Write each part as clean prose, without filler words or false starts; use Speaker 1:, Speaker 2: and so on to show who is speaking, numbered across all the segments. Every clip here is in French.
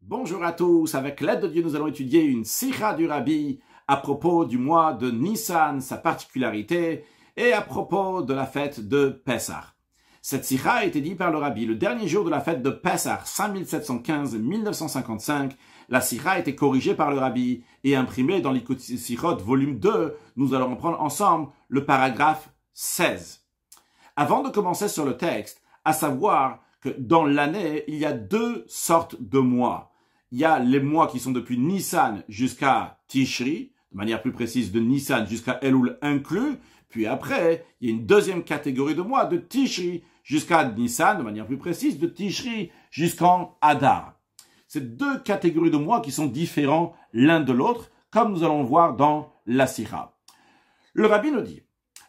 Speaker 1: Bonjour à tous, avec l'aide de Dieu, nous allons étudier une sikha du Rabbi à propos du mois de Nissan, sa particularité, et à propos de la fête de Pessah. Cette sikha a été dite par le Rabbi le dernier jour de la fête de Pessah, 5715-1955. La sikha a été corrigée par le Rabbi et imprimée dans l'Ikut Sichot, volume 2. Nous allons reprendre ensemble le paragraphe 16. Avant de commencer sur le texte, à savoir que dans l'année, il y a deux sortes de mois. Il y a les mois qui sont depuis Nissan jusqu'à Tishri, de manière plus précise de Nissan jusqu'à Elul inclus. Puis après, il y a une deuxième catégorie de mois de Tishri jusqu'à Nissan, de manière plus précise de Tishri jusqu'en Adar. C'est deux catégories de mois qui sont différents l'un de l'autre, comme nous allons voir dans la Sikha. Le Rabbi nous dit,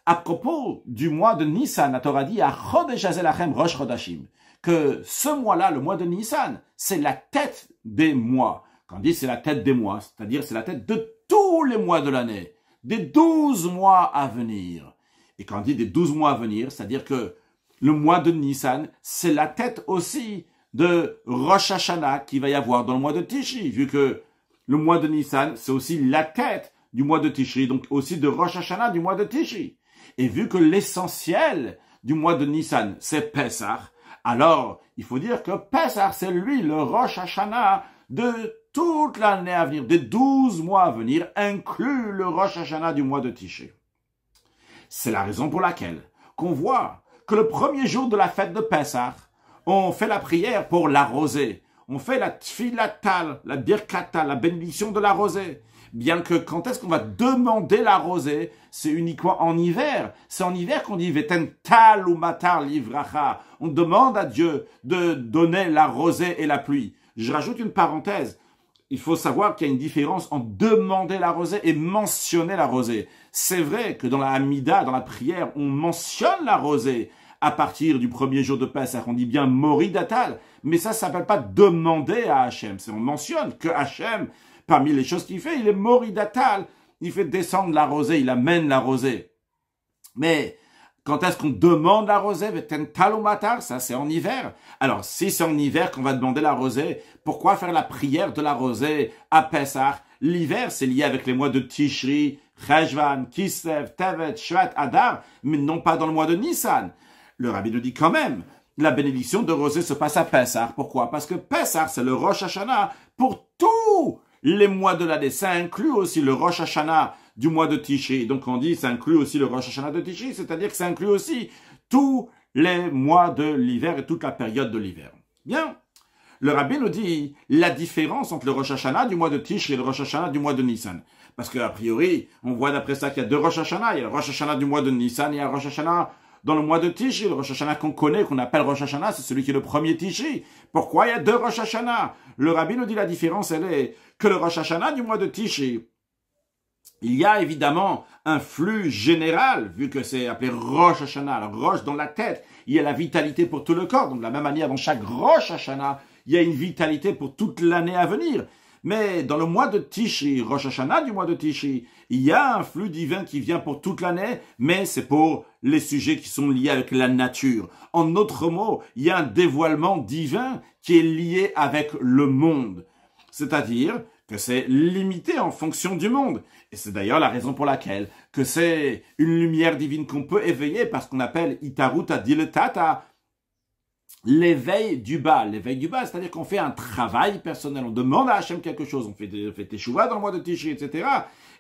Speaker 1: à propos du mois de Nissan, la Torah dit à Chodesh Hazel Lachem Rosh Chodashim, que ce mois-là, le mois de Nissan, c'est la tête des mois. Quand on dit c'est la tête des mois, c'est-à-dire c'est la tête de tous les mois de l'année, des 12 mois à venir. Et quand on dit des 12 mois à venir, c'est-à-dire que le mois de Nissan, c'est la tête aussi de Rosh Hashanah qu'il va y avoir dans le mois de Tishri, vu que le mois de Nissan, c'est aussi la tête du mois de Tishri, donc aussi de Rosh Hashanah du mois de Tishri. Et vu que l'essentiel du mois de Nissan, c'est Pessah, alors il faut dire que Pessah, c'est lui le Rosh Hashanah de toute l'année à venir, des 12 mois à venir, inclus le Rosh Hashanah du mois de Tishri. C'est la raison pour laquelle qu'on voit que le premier jour de la fête de Pessah, on fait la prière pour la rosée. On fait la tfilatal, la birkata, la bénédiction de la rosée. Bien que quand est-ce qu'on va demander la rosée, c'est uniquement en hiver. C'est en hiver qu'on dit veten tal ou matar livracha. On demande à Dieu de donner la rosée et la pluie. Je rajoute une parenthèse. Il faut savoir qu'il y a une différence entre demander la rosée et mentionner la rosée. C'est vrai que dans la Hamida, dans la prière, on mentionne la rosée à partir du premier jour de Pessah. On dit bien moridatal, mais ça ne s'appelle pas demander à Hachem. On mentionne que Hachem, parmi les choses qu'il fait, il est moridatal. Il fait descendre la rosée, il amène la rosée. Mais quand est-ce qu'on demande la rosée? Ça, c'est en hiver. Alors, si c'est en hiver qu'on va demander la rosée, pourquoi faire la prière de la rosée à Pessah? L'hiver, c'est lié avec les mois de Tishri, Cheshvan, Kislev, Tevet, Shvat, Adar, mais non pas dans le mois de Nissan. Le Rabbi nous dit quand même, la bénédiction de rosée se passe à Pessah. Pourquoi? Parce que Pessah, c'est le Rosh Hashanah pour tous les mois de l'année. Ça inclut aussi le Rosh Hashanah du mois de Tishri. Donc on dit, ça inclut aussi le Rosh Hashanah de Tishri, c'est-à-dire que ça inclut aussi tous les mois de l'hiver et toute la période de l'hiver. Bien. Le Rabbi nous dit la différence entre le Rosh Hashanah du mois de Tishri et le Rosh Hashanah du mois de Nissan. Parce qu'a priori, on voit d'après ça qu'il y a deux Rosh Hashanah. Il y a le Rosh Hashanah du mois de Nissan et il y a le Rosh Hashanah dans le mois de Tishri. Le Rosh Hashanah qu'on connaît, qu'on appelle Rosh Hashanah, c'est celui qui est le premier Tishri. Pourquoi il y a deux Rosh Hashanah? Le Rabbi nous dit la différence, elle est que le Rosh Hashanah du mois de Tishri, il y a évidemment un flux général, vu que c'est appelé Rosh Hashanah, le Rosh dans la tête, il y a la vitalité pour tout le corps. Donc de la même manière, dans chaque Rosh Hashanah, il y a une vitalité pour toute l'année à venir. Mais dans le mois de Tishri, Rosh Hashanah du mois de Tishri, il y a un flux divin qui vient pour toute l'année, mais c'est pour les sujets qui sont liés avec la nature. En d'autres mots, il y a un dévoilement divin qui est lié avec le monde. C'est-à-dire que c'est limité en fonction du monde. Et c'est d'ailleurs la raison pour laquelle que c'est une lumière divine qu'on peut éveiller parce qu'on appelle Itaruta Diletata, l'éveil du bas. L'éveil du bas, c'est-à-dire qu'on fait un travail personnel. On demande à Hachem quelque chose. On fait Teshuvah dans le mois de Tishri, etc.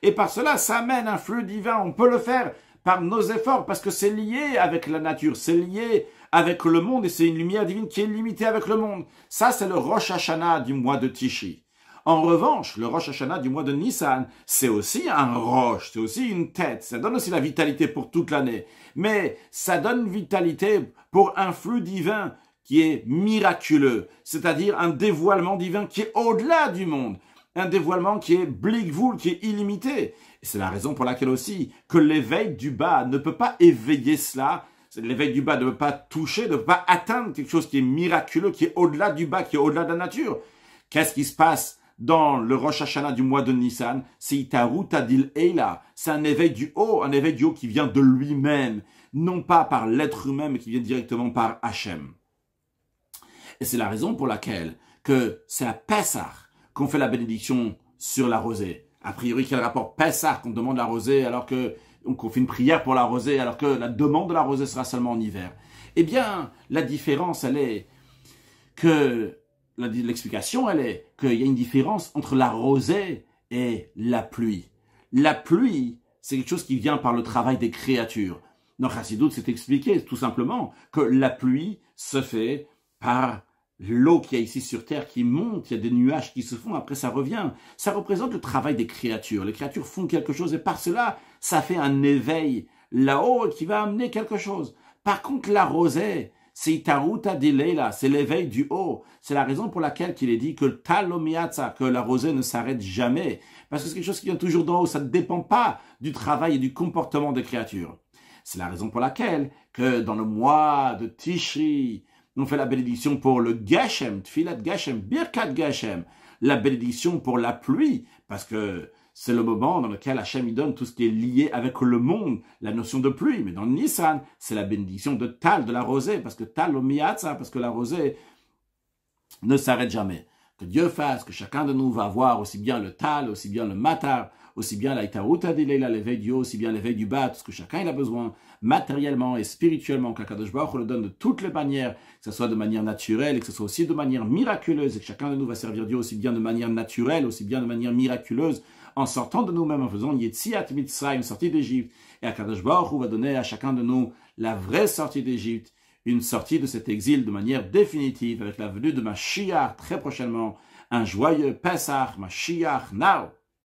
Speaker 1: Et par cela, ça amène un flux divin. On peut le faire par nos efforts parce que c'est lié avec la nature. C'est lié avec le monde et c'est une lumière divine qui est limitée avec le monde. Ça, c'est le Rosh Hashanah du mois de Tishri. En revanche, le Rosh Hashanah du mois de Nissan, c'est aussi un roche, c'est aussi une tête. Ça donne aussi la vitalité pour toute l'année. Mais ça donne vitalité pour un flux divin qui est miraculeux, c'est-à-dire un dévoilement divin qui est au-delà du monde, un dévoilement qui est blickvoul, qui est illimité. Et c'est la raison pour laquelle aussi que l'éveil du bas ne peut pas éveiller cela. L'éveil du bas ne peut pas toucher, ne peut pas atteindre quelque chose qui est miraculeux, qui est au-delà du bas, qui est au-delà de la nature. Qu'est-ce qui se passe dans le Rosh Hashanah du mois de Nissan? C'est Itaruta Dil Eila. C'est un éveil du haut qui vient de lui-même, non pas par l'être humain, mais qui vient directement par Hachem. Et c'est la raison pour laquelle que c'est à Pessah qu'on fait la bénédiction sur la rosée. A priori, quel rapport Pessah qu'on demande la rosée alors que qu'on fait une prière pour la rosée alors que la demande de la rosée sera seulement en hiver? Eh bien, la différence, elle est que l'explication, elle est qu'il y a une différence entre la rosée et la pluie. La pluie, c'est quelque chose qui vient par le travail des créatures. Dans Chassidut, c'est expliqué tout simplement que la pluie se fait par l'eau qu'il y a ici sur terre qui monte, il y a des nuages qui se font, après ça revient. Ça représente le travail des créatures. Les créatures font quelque chose et par cela, ça fait un éveil là-haut qui va amener quelque chose. Par contre, la rosée, c'est Itaruta Dileila, c'est l'éveil du haut. C'est la raison pour laquelle il est dit que Talomiatsa, que la rosée ne s'arrête jamais. Parce que c'est quelque chose qui vient toujours d'en haut, ça ne dépend pas du travail et du comportement des créatures. C'est la raison pour laquelle que dans le mois de Tishri, on fait la bénédiction pour le Geshem, Tfilat Geshem, Birkat Geshem, la bénédiction pour la pluie, parce que c'est le moment dans lequel Hachem il donne tout ce qui est lié avec le monde, la notion de pluie. Mais dans Nissan, c'est la bénédiction de Tal, de la rosée, parce que Tal, parce que la rosée ne s'arrête jamais. Que Dieu fasse que chacun de nous va avoir aussi bien le Tal, aussi bien le Matar, aussi bien la Itaruta Dileila, l'éveil du haut, aussi bien l'éveil du bas, tout ce que chacun il a besoin, matériellement et spirituellement, qu'Akadosh Baruch Hu le donne de toutes les manières, que ce soit de manière naturelle et que ce soit aussi de manière miraculeuse, et que chacun de nous va servir Dieu aussi bien de manière naturelle, aussi bien de manière miraculeuse, en sortant de nous-mêmes, en faisant Yetziat Mitzrayim, une sortie d'Égypte, et Akadosh Baruch Hu va donner à chacun de nous la vraie sortie d'Égypte, une sortie de cet exil de manière définitive, avec la venue de Mashiach très prochainement, un joyeux Pesach, Mashiach now.